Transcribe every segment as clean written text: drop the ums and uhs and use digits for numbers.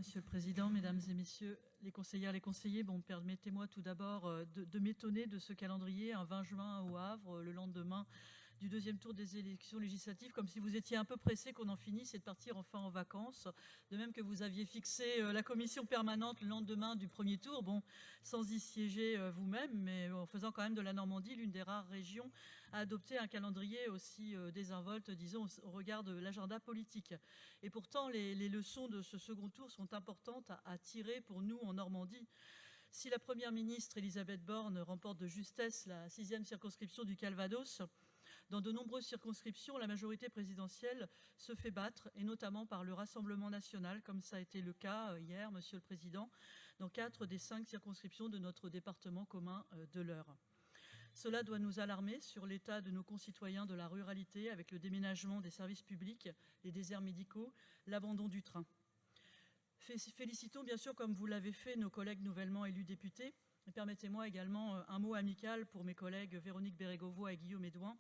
Monsieur le Président, Mesdames et Messieurs les conseillères, les conseillers, permettez-moi tout d'abord de m'étonner de ce calendrier, un 20 juin au Havre, le lendemain du deuxième tour des élections législatives, comme si vous étiez un peu pressé qu'on en finisse et de partir enfin en vacances, de même que vous aviez fixé la commission permanente le lendemain du premier tour, sans y siéger vous-même, mais en faisant quand même de la Normandie l'une des rares régions à adopter un calendrier aussi désinvolte, disons, au regard de l'agenda politique. Et pourtant, les leçons de ce second tour sont importantes à tirer pour nous en Normandie. Si la Première ministre Elisabeth Borne remporte de justesse la 6e circonscription du Calvados, dans de nombreuses circonscriptions, la majorité présidentielle se fait battre, et notamment par le Rassemblement national, comme ça a été le cas hier, Monsieur le Président, dans 4 des 5 circonscriptions de notre département commun de l'Eure. Cela doit nous alarmer sur l'état de nos concitoyens de la ruralité, avec le déménagement des services publics, les déserts médicaux, l'abandon du train. Félicitons bien sûr, comme vous l'avez fait, nos collègues nouvellement élus députés. Et permettez-moi également un mot amical pour mes collègues Véronique Bérégovoy et Guillaume Édouin,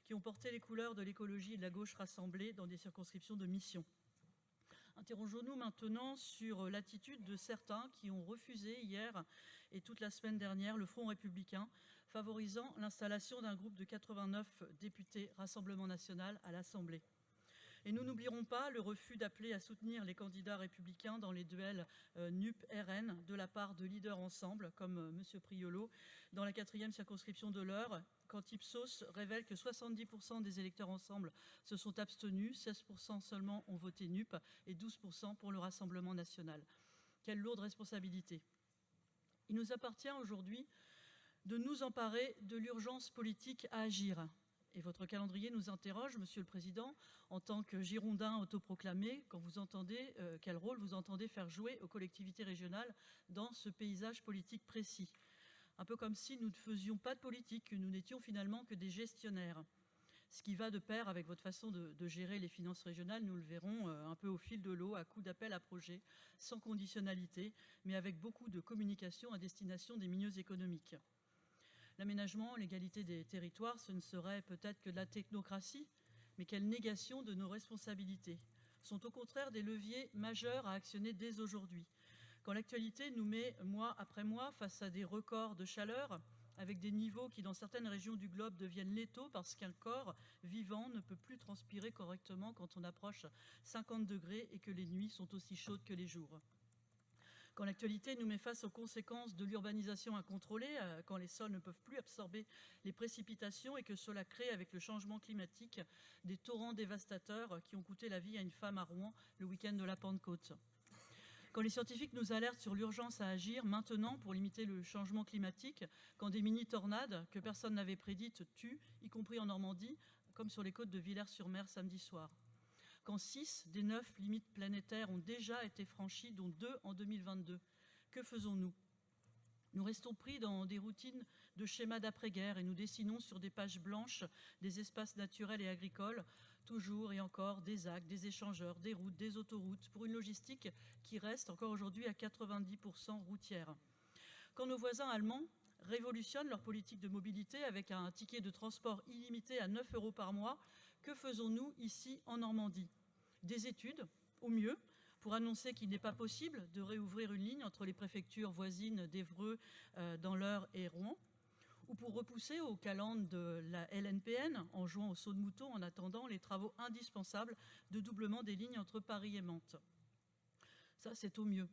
qui ont porté les couleurs de l'écologie et de la gauche rassemblées dans des circonscriptions de mission. Interrogeons-nous maintenant sur l'attitude de certains qui ont refusé hier et toute la semaine dernière le Front républicain, favorisant l'installation d'un groupe de 89 députés Rassemblement national à l'Assemblée. Et nous n'oublierons pas le refus d'appeler à soutenir les candidats républicains dans les duels NUP-RN de la part de leaders ensemble, comme M. Priolo, dans la 4e circonscription de l'Eure, quand Ipsos révèle que 70% des électeurs ensemble se sont abstenus, 16% seulement ont voté NUP et 12% pour le Rassemblement national. Quelle lourde responsabilité. Il nous appartient aujourd'hui de nous emparer de l'urgence politique à agir. Et votre calendrier nous interroge, Monsieur le Président, en tant que Girondin autoproclamé, quand vous entendez, quel rôle vous entendez faire jouer aux collectivités régionales dans ce paysage politique précis. Un peu comme si nous ne faisions pas de politique, que nous n'étions finalement que des gestionnaires. Ce qui va de pair avec votre façon de gérer les finances régionales, nous le verrons un peu au fil de l'eau, à coups d'appel à projets, sans conditionnalité, mais avec beaucoup de communication à destination des milieux économiques. L'aménagement, l'égalité des territoires, ce ne serait peut-être que de la technocratie, mais quelle négation de nos responsabilités. Sont au contraire des leviers majeurs à actionner dès aujourd'hui. Quand l'actualité nous met mois après mois face à des records de chaleur, avec des niveaux qui dans certaines régions du globe deviennent létaux parce qu'un corps vivant ne peut plus transpirer correctement quand on approche 50 degrés et que les nuits sont aussi chaudes que les jours. Quand l'actualité nous met face aux conséquences de l'urbanisation incontrôlée, quand les sols ne peuvent plus absorber les précipitations et que cela crée, avec le changement climatique, des torrents dévastateurs qui ont coûté la vie à une femme à Rouen le week-end de la Pentecôte. Quand les scientifiques nous alertent sur l'urgence à agir maintenant pour limiter le changement climatique, quand des mini-tornades que personne n'avait prédites tuent, y compris en Normandie, comme sur les côtes de Villers-sur-Mer samedi soir. Quand 6 des 9 limites planétaires ont déjà été franchies, dont 2 en 2022. Que faisons-nous? Nous restons pris dans des routines de schémas d'après-guerre et nous dessinons sur des pages blanches des espaces naturels et agricoles, toujours et encore des actes, des échangeurs, des routes, des autoroutes, pour une logistique qui reste encore aujourd'hui à 90% routière. Quand nos voisins allemands révolutionnent leur politique de mobilité avec un ticket de transport illimité à 9 € par mois, que faisons-nous ici en Normandie? Des études, au mieux, pour annoncer qu'il n'est pas possible de réouvrir une ligne entre les préfectures voisines d'Évreux, dans l'Eure et Rouen, ou pour repousser au calendrier de la LNPN, en jouant au saut de mouton en attendant les travaux indispensables de doublement des lignes entre Paris et Mantes. Ça, c'est au mieux.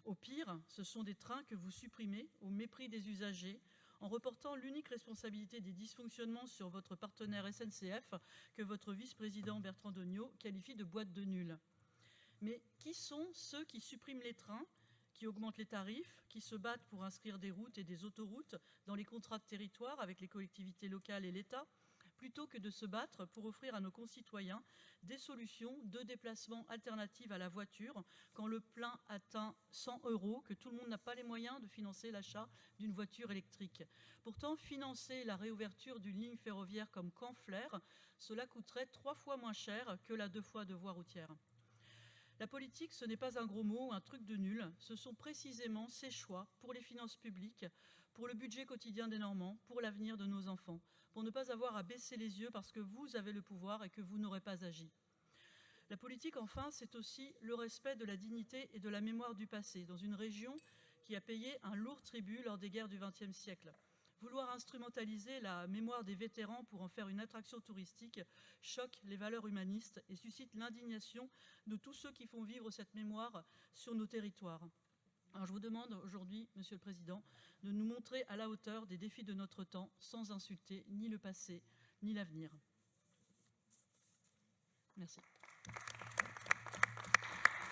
Au pire, ce sont des trains que vous supprimez au mépris des usagers, en reportant l'unique responsabilité des dysfonctionnements sur votre partenaire SNCF, que votre vice-président Bertrand Degnaud qualifie de boîte de nuls. Mais qui sont ceux qui suppriment les trains, qui augmentent les tarifs, qui se battent pour inscrire des routes et des autoroutes dans les contrats de territoire avec les collectivités locales et l'État, plutôt que de se battre pour offrir à nos concitoyens des solutions de déplacement alternatives à la voiture quand le plein atteint 100 €, que tout le monde n'a pas les moyens de financer l'achat d'une voiture électrique. Pourtant, financer la réouverture d'une ligne ferroviaire comme Caen-Flers, cela coûterait 3 fois moins cher que la 2 fois de voie routière. La politique, ce n'est pas un gros mot, un truc de nul. Ce sont précisément ces choix pour les finances publiques, pour le budget quotidien des Normands, pour l'avenir de nos enfants, pour ne pas avoir à baisser les yeux parce que vous avez le pouvoir et que vous n'aurez pas agi. La politique, enfin, c'est aussi le respect de la dignité et de la mémoire du passé, dans une région qui a payé un lourd tribut lors des guerres du XXe siècle. Vouloir instrumentaliser la mémoire des vétérans pour en faire une attraction touristique choque les valeurs humanistes et suscite l'indignation de tous ceux qui font vivre cette mémoire sur nos territoires. Alors je vous demande aujourd'hui, Monsieur le Président, de nous montrer à la hauteur des défis de notre temps, sans insulter ni le passé, ni l'avenir. Merci.